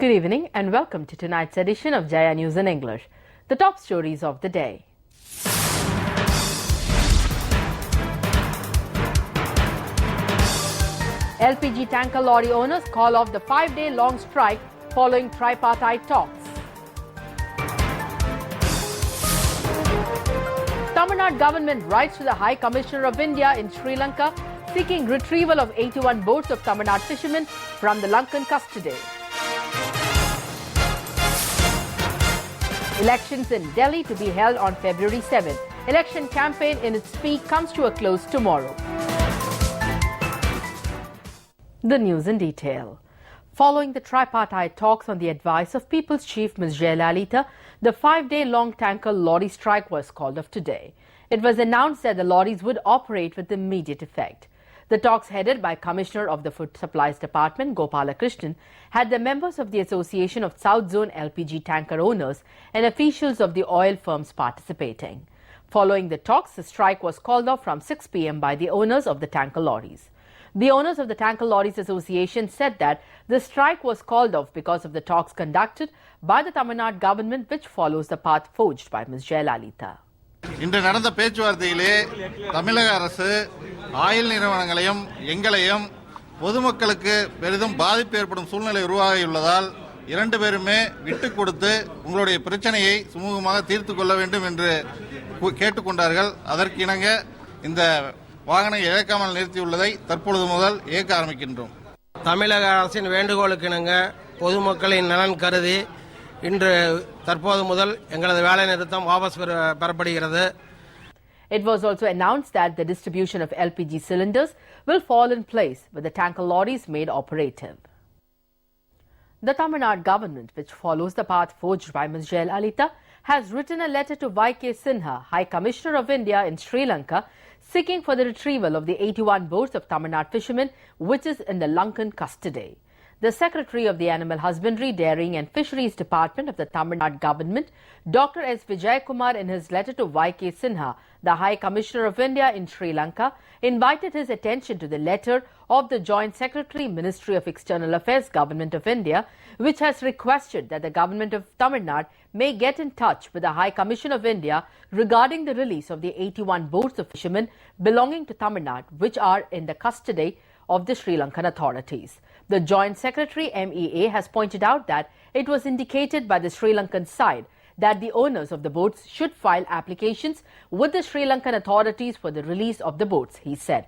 Good evening and welcome to tonight's edition of Jaya News in English. The top stories of the day. LPG tanker lorry owners call off the 5-day long strike following tripartite talks. Tamil Nadu government writes to the High Commissioner of India in Sri Lanka seeking retrieval of 81 boats of Tamil Nadu fishermen from the Lankan custody. Elections in Delhi to be held on February 7. Election campaign in its peak comes to a close tomorrow. The news in detail. Following the tripartite talks on the advice of People's Chief Ms. Jaya, the 5-day-long tanker lorry strike was called off today. It was announced that the lorries would operate with immediate effect. The talks, headed by Commissioner of the Food Supplies Department Gopalakrishnan, had the members of the Association of South Zone LPG tanker owners and officials of the oil firms participating. Following the talks, the strike was called off from 6 p.m. by the owners of the tanker lorries. The owners of the Tanker Lorries Association said that the strike was called off because of the talks conducted by the Tamil Nadu government, which follows the path forged by Ms. Jaya. இன்று நடந்த பேச்சுவார்த்தையிலே தமிழக அரசு oil நிறுவனங்களையும் எங்களையும் பொதுமக்களுக்கு பெரிதும் பாதிப்பு ஏற்படும் சூழ்நிலை உருவாகியுள்ளதால் இரண்டு பேருமே விட்டு கொடுத்து உங்களுடைய பிரச்சனையை சுமூகமாக தீர்த்து கொள்ள வேண்டும் என்று கேட்டுக்கொண்டார்கள். அதற்கு இணங்க இந்த வாகனம் இழக்காமல் நிறுத்தியுள்ளதை தற்பொழுது முதல் இயக்க ஆரம்பிக்கின்றோம். தமிழக அரசின் வேண்டுகோளுக்கு இணங்க பொதுமக்களின் நலன் கருதி இன்று தற்போது முதல் எங்களது வேலை நிறுத்தம் வாபஸ் பெறப்படுகிறது. It was also announced that the distribution of LPG cylinders will fall in place with the tanker lorries made operative. The Tamil Nadu government, which follows the path forged by Ms. Jaya, has written a letter to Y.K. Sinha, High Commissioner of India in Sri Lanka, seeking for the retrieval of the 81 boats of Tamil Nadu fishermen, which is in the Lankan custody. The Secretary of the Animal Husbandry, Dairying and Fisheries Department of the Tamil Nadu government, Dr. S. Vijaykumar, in his letter to Y.K. Sinha, the High Commissioner of India in Sri Lanka, invited his attention to the letter of the Joint Secretary, Ministry of External Affairs, Government of India, which has requested that the Government of Tamil Nadu may get in touch with the High Commission of India regarding the release of the 81 boats of fishermen belonging to Tamil Nadu, which are in the custody of the Sri Lankan authorities. The Joint Secretary MEA has pointed out that it was indicated by the Sri Lankan side that the owners of the boats should file applications with the Sri Lankan authorities for the release of the boats, he said.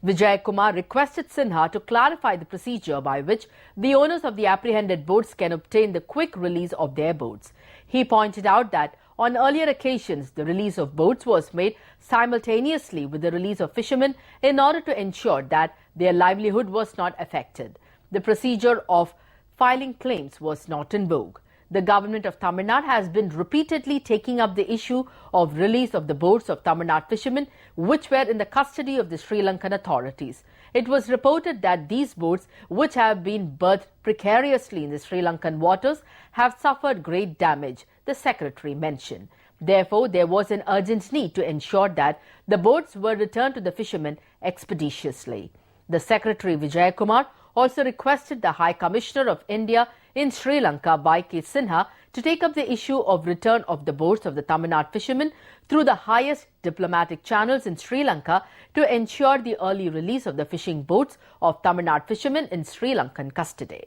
Vijay Kumar requested Sinha to clarify the procedure by which the owners of the apprehended boats can obtain the quick release of their boats. He pointed out that on earlier occasions, the release of boats was made simultaneously with the release of fishermen in order to ensure that their livelihood was not affected. The procedure of filing claims was not in vogue. The government of Tamil Nadu has been repeatedly taking up the issue of release of the boats of Tamil Nadu fishermen, which were in the custody of the Sri Lankan authorities. It was reported that these boats, which have been berthed precariously in the Sri Lankan waters, have suffered great damage, the Secretary mentioned. Therefore, there was an urgent need to ensure that the boats were returned to the fishermen expeditiously. The Secretary Vijay Kumar also requested the High Commissioner of India in Sri Lanka, Y.K. Sinha, to take up the issue of return of the boats of the Tamil Nadu fishermen through the highest diplomatic channels in Sri Lanka to ensure the early release of the fishing boats of Tamil Nadu fishermen in Sri Lankan custody.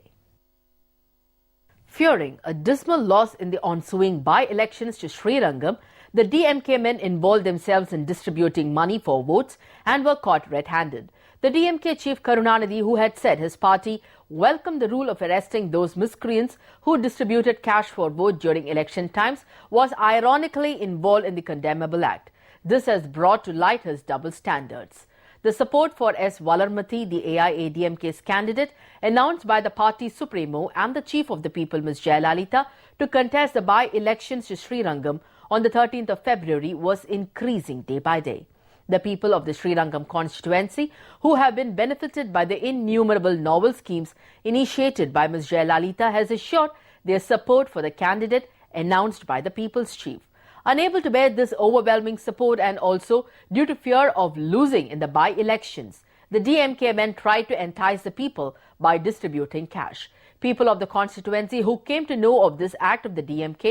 Fearing a dismal loss in the ensuing by-elections to Srirangam, the DMK men involved themselves in distributing money for votes and were caught red-handed. The DMK chief Karunanidhi, who had said his party welcomed the rule of arresting those miscreants who distributed cash for vote during election times, was ironically involved in the condemnable act. This has brought to light his double standards. The support for S. Valarmati, the AIADMK's candidate, announced by the party supremo and the chief of the people, Ms. Jaya, to contest the by-elections to Srirangam on the 13th of February was increasing day by day. The people of the Srirangam constituency, who have been benefited by the innumerable novel schemes initiated by Ms. Jaya, has assured their support for the candidate announced by the people's chief. Unable to bear this overwhelming support and also due to fear of losing in the by-elections, the DMK men tried to entice the people by distributing cash. People of the constituency who came to know of this act of the DMK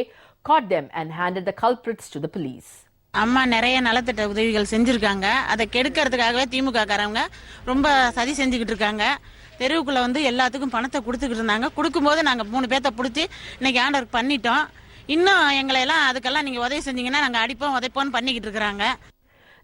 caught them and handed the culprits to the police. அம்மா நிறைய நலத்திட்ட உதவிகள் செஞ்சிருக்காங்க. அதை கெடுக்கிறதுக்காகவே திமுக காரங்க ரொம்ப சதி செஞ்சுக்கிட்டு இருக்காங்க. தெருவுக்குள்ள வந்து எல்லாத்துக்கும் பணத்தை கொடுத்துக்கிட்டு இருந்தாங்க. கொடுக்கும்போது நாங்க 3 பேத்தை பிடிச்சி இன்னைக்கு ஆர்டர் பண்ணிட்டோம். இன்னும் எங்களை எல்லாம் அதுக்கெல்லாம் நீங்க உதவி செஞ்சீங்கன்னா நாங்க அடிப்போம் உதைப்போம்னு பண்ணிக்கிட்டு இருக்காங்க.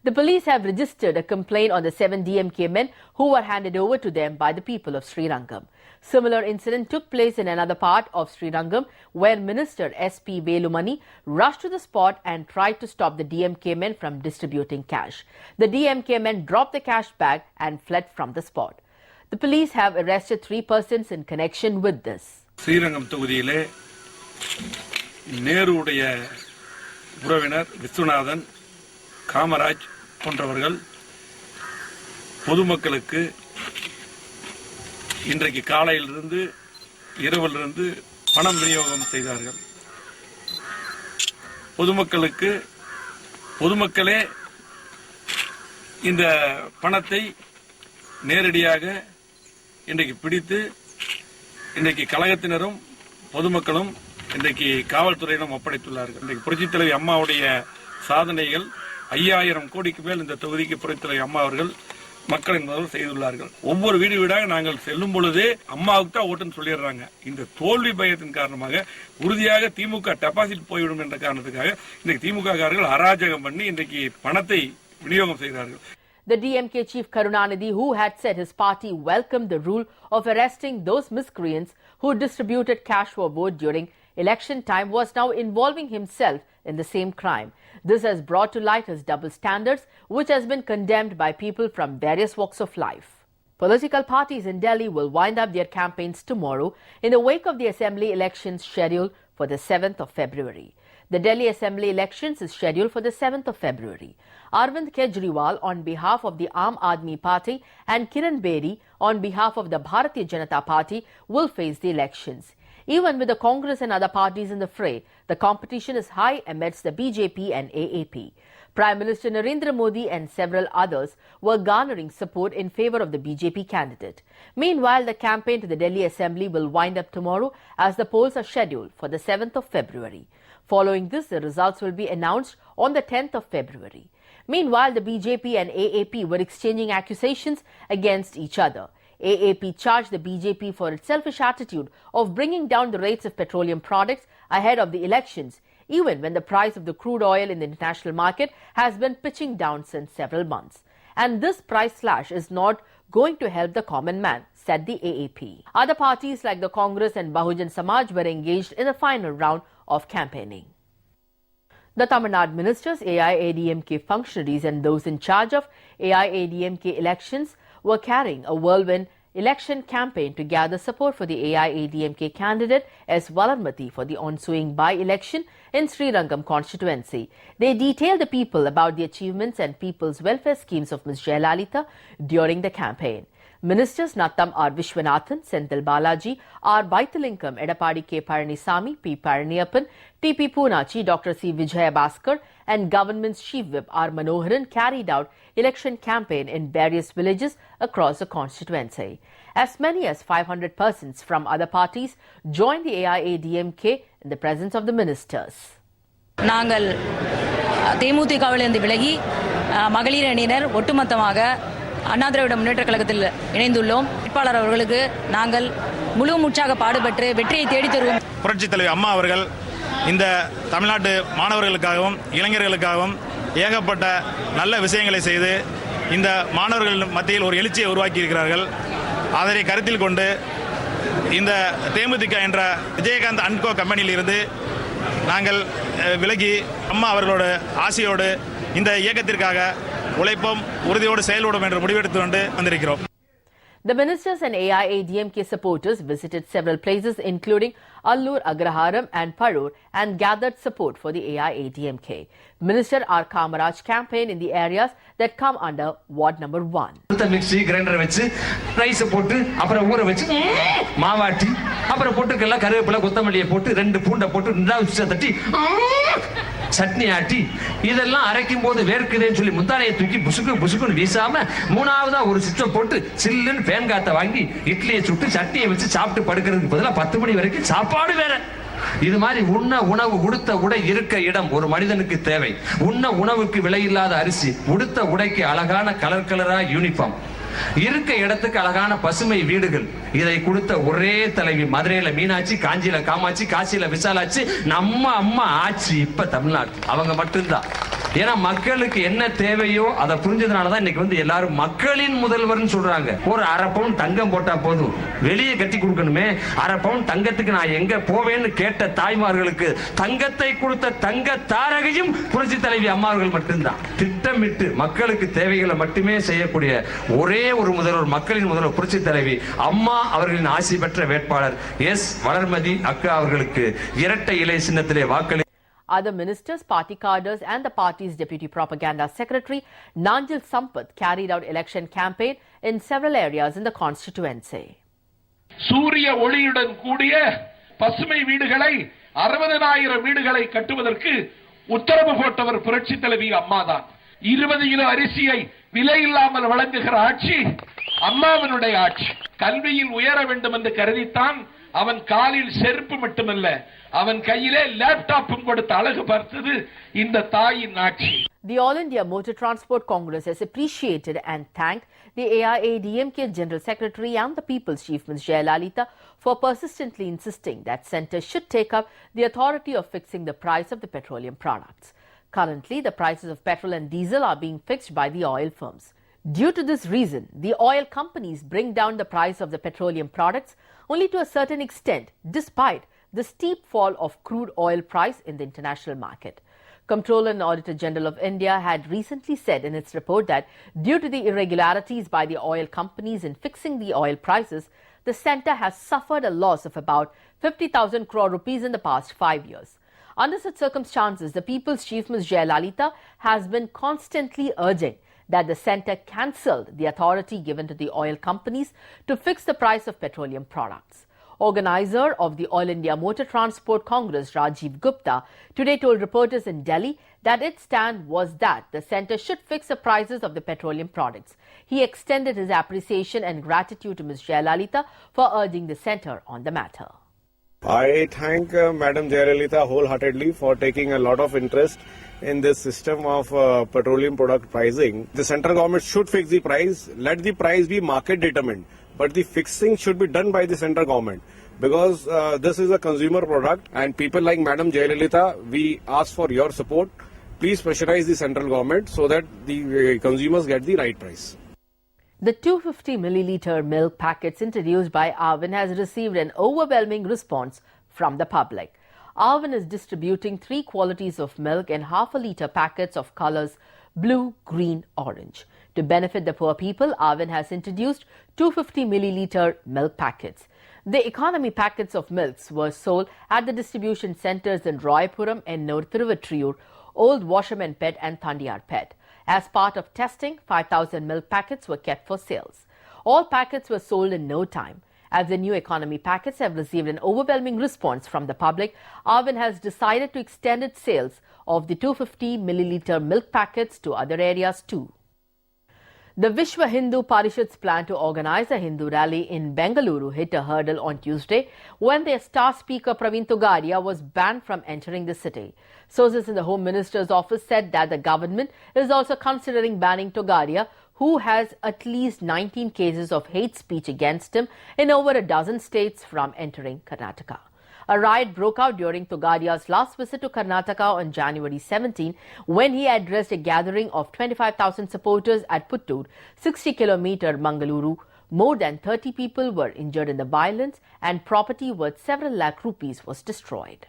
The police have registered a complaint on the 7 DMK men who were handed over to them by the people of Srirangam. Similar incident took place in another part of Srirangam where Minister S.P. Velumani rushed to the spot and tried to stop the DMK men from distributing cash. The DMK men dropped the cash bag and fled from the spot. The police have arrested 3 persons in connection with this. Srirangam தொகுதியிலே நேருடைய உறவினர் விஸ்வநாதன் காமராஜ் போன்றவர்கள் பொதுமக்களுக்கு இன்றைக்கு காலையிலிருந்து இரவிலிருந்து பணம் விநியோகம் செய்தார்கள். பொதுமக்களே இந்த பணத்தை நேரடியாக இன்றைக்கு பிடித்து இன்றைக்கு கழகத்தினரும் பொதுமக்களும் இன்றைக்கு காவல்துறையிடம் ஒப்படைத்துள்ளார்கள். இன்றைக்கு புரட்சித் தலைவி அம்மாவுடைய சாதனைகள் 5000 கோடிக்கு மேல் இந்த தொகுதிக்கு புரட்சித் தலைவி அம்மா அவர்கள் மக்களின் முதல் செய்துள்ளார்கள். ஒவ்வொரு வீடாக நாங்கள் செல்லும் பொழுதே அம்மாவுக்கு தான் ஓட்டுன்னு சொல்லிடுறாங்க. இந்த தோல்வி பயத்தின் காரணமாக உறுதியாக திமுக டெபாசிட் போய்விடும் என்ற காரணத்துக்காக இன்றைக்கு திமுக காரர்கள் அராஜகம் பண்ணி இன்றைக்கு பணத்தை விநியோகம் செய்கிறார்கள். The DMK chief Karunanidhi, who had said his party welcomed the rule of arresting those miscreants who distributed cash for vote during election time, was now involving himself in the same crime. This has brought to light his double standards, which has been condemned by people from various walks of life. Political parties in Delhi will wind up their campaigns tomorrow in the wake of the assembly elections scheduled for the 7th of February. The Delhi Assembly elections is scheduled for the 7th of February. Arvind Kejriwal on behalf of the Aam Aadmi Party and Kiran Bedi on behalf of the Bharatiya Janata Party will face the elections. Even with the Congress and other parties in the fray, the competition is high amidst the BJP and AAP. Prime Minister Narendra Modi and several others were garnering support in favor of the BJP candidate. Meanwhile, the campaign to the Delhi Assembly will wind up tomorrow as the polls are scheduled for the 7th of February. Following this, the results will be announced on the 10th of February. Meanwhile, the BJP and AAP were exchanging accusations against each other. AAP charged the BJP for its selfish attitude of bringing down the rates of petroleum products ahead of the elections, even when the price of the crude oil in the international market has been pitching down since several months. And this price slash is not going to help the common man, said the AAP. Other parties like the Congress and Bahujan Samaj were engaged in the final round of campaigning. The Tamil Nadu ministers, AIADMK functionaries and those in charge of AIADMK elections were carrying a whirlwind election campaign to gather support for the AIADMK candidate S. Valarmati for the ensuing by-election in Srirangam constituency. They detailed the people about the achievements and people's welfare schemes of Ms. Jayalalitha during the campaign. Ministers Nattam R. Vishwanathan, Senthil Balaji, R. Vaithalingam, Edapadi K. Palanisamy, P. Paraniyappan, T.P. Poonachi, Dr. C. Vijaya Bhaskar and Government's Chief Whip R. Manoharan carried out election campaign in various villages across the constituency. As many as 500 persons from other parties joined the AIADMK in the presence of the ministers. நாங்கள் தேமுதிகவிலிருந்து விலகி மகளிர் அணியினர் ஒட்டுமொத்தமாக அண்ணா திராவிட முன்னேற்றக் கழகத்தில் இணைந்துள்ளோம். வேட்பாளர் அவர்களுக்கு நாங்கள் முழு மூச்சாக பாடுபட்டு வெற்றியை தேடித் தருவோம். புரட்சித் தலைவி அம்மா அவர்கள் இந்த தமிழ்நாட்டு மாணவர்களுக்காகவும் இளைஞர்களுக்காகவும் ஏகப்பட்ட நல்ல விஷயங்களை செய்து இந்த மாணவர்கள் மத்தியில் ஒரு எழுச்சியை உருவாக்கி இருக்கிறார்கள். அதனை கருத்தில் கொண்டு இந்த தேமுதிக என்ற விஜயகாந்த் அன்கோ கம்பெனியில் இருந்து நாங்கள் விலகி அம்மா அவர்களோட ஆசையோடு இந்த இயக்கத்திற்காக உழைப்போம், உறுதியோடு செயல்படும் என்று முடிவெடுத்து கொண்டு வந்திருக்கிறோம். The ministers and AIADMK supporters visited several places including Allur, Agraharam and Parur and gathered support for the AIADMK. Minister R. Kamaraj campaigned in the areas that come under Ward number 1. Mixie கிரைண்டரை வச்சு ரைஸை போட்டு அப்புறம் ஊற வச்சு மாவாட்டி அப்புறம் போட்டுக்கெல்லாம் கருவேப்பிலை கொத்தமல்லியை போட்டு 2 பூண்டை போட்டு 2 தட்டி சட்னி ஆட்டி இதெல்லாம் அரைக்கும் போது வேர்க்குதேன்னு சொல்லி முந்தானையை தூக்கி புசுக்குன்னு வீசாம மூணாவதா ஒரு சுவிட்சை போட்டு சில்லுன்னு ஃபேன் காத்த வாங்கி இட்லியை சுட்டு சட்னியை வச்சு சாப்பிட்டு படுக்கிறதுக்கு பதிலாக 10 மணி வரைக்கும் சாப்பாடு வேற. இது மாதிரி உணவு, உடுத்த உடை, இருக்க இடம் ஒரு மனிதனுக்கு தேவை. உணவுக்கு விலையில்லாத அரிசி, உடுத்த உடைக்கு அழகான கலரா யூனிஃபார்ம், இருக்க இடத்துக்கு அழகான பசுமை வீடுகள். இதை கொடுத்த ஒரே தலைவி மதுரையில மீனாட்சி, காஞ்சியில காமாட்சி, காசியில விசாலாட்சி, நம்ம அம்மா ஆட்சி இப்ப தமிழ்நாடு. அவங்க மட்டும்தான். ஏன்னா மக்களுக்கு என்ன தேவையோ அதை புரிஞ்சதுனாலதான் இன்னைக்கு எல்லாரும் மக்களின் முதல்வர்னு சொல்றாங்க. ஒரு 1/2 பவுன் தங்கம் போட்டா போதும், வெளியே கட்டி கொடுக்கணுமே, 1/2 பவுன் தங்கத்துக்கு நான் எங்க போவேன்னு கேட்ட தாய்மார்களுக்கு தங்கத்தை கொடுத்த தங்க தாரகையும் புரட்சி தலைவி அம்மாவர்கள் மட்டும்தான். திட்டமிட்டு மக்களுக்கு தேவைகளை மட்டுமே செய்யக்கூடிய ஒரே ஒரு முதல்வர், மக்களின் முதல்வர் புரட்சி தலைவி அம்மா அவர்களின் ஆசி பெற்ற வேட்பாளர் எஸ் வளர்மதி அக்கா அவர்களுக்கு இரட்டை இலை சின்னத்திலே வாக்களி. Other ministers, party cadres and the party's deputy propaganda secretary, Nanjil Sampath, carried out election campaign in several areas in the constituency. சூரிய ஒளியுடன் கூடிய பசுமை வீடுகளை 60,000 வீடுகளை கட்டுவதற்கு உத்தரவு போட்டவர் புரட்சி தலைவி அம்மாதான். 20 கிலோ அரிசியை விலை இல்லாமல் வழங்குகிற ஆட்சி அம்மாவினுடைய ஆட்சி. கல்வியில் உயர வேண்டும் என்று கருதித்தான் அவன் காலில் செருப்பு மட்டுமல்ல, அவன் கையிலே லேப்டாப்பும் கொடுத்து அழகு பார்த்தது இந்த தாயின் ஆட்சி. The All India Motor Transport Congress has appreciated and thanked the AIADMK General Secretary and the People's Chief Ms. Jaya for persistently insisting that centre should take up the authority of fixing the price of the petroleum products. Currently, the prices of petrol and diesel are being fixed by the oil firms. Due to this reason, the oil companies bring down the price of the petroleum products only to a certain extent, despite the steep fall of crude oil price in the international market. Comptroller and Auditor General of India had recently said in its report that due to the irregularities by the oil companies in fixing the oil prices, the centre has suffered a loss of about 50,000 crore rupees in the past 5 years. Under such circumstances, the People's Chief Ms. Jaya has been constantly urging that the centre cancelled the authority given to the oil companies to fix the price of petroleum products. Organizer of the All India Motor Transport Congress, Rajiv Gupta, today told reporters in Delhi that its stand was that the centre should fix the prices of the petroleum products. He extended his appreciation and gratitude to Ms. Jaya for urging the centre on the matter. I thank Madam Jaya wholeheartedly for taking a lot of interest in this system of petroleum product pricing. The central government should fix the price. Let the price be market determined. But the fixing should be done by the central government. Because this is a consumer product and people like Madam Jaya, we ask for your support. Please pressurize the central government so that the consumers get the right price. The 250 milliliter milk packets introduced by Arvind has received an overwhelming response from the public. Arvind is distributing 3 qualities of milk in half-a-liter packets of colors blue, green, orange. To benefit the poor people, Arvind has introduced 250 milliliter milk packets. The economy packets of milks were sold at the distribution centres in Royapuram and Northiruvattriyur, Old Washerman Pet and Thandiyar Pet. As part of testing, 5,000 milk packets were kept for sales. All packets were sold in no time. As the new economy packets have received an overwhelming response from the public, Arvind has decided to extend its sales of the 250 milliliter milk packets to other areas too. The Vishwa Hindu Parishad's plan to organize a Hindu rally in Bengaluru hit a hurdle on Tuesday when their star speaker Praveen Togadia was banned from entering the city. Sources in the Home Minister's office said that the government is also considering banning Togadia, who has at least 19 cases of hate speech against him in over a dozen states, from entering Karnataka. A riot broke out during Togadia's last visit to Karnataka on January 17 when he addressed a gathering of 25,000 supporters at Puttur, 60 km Mangaluru. More than 30 people were injured in the violence and property worth several lakh rupees was destroyed.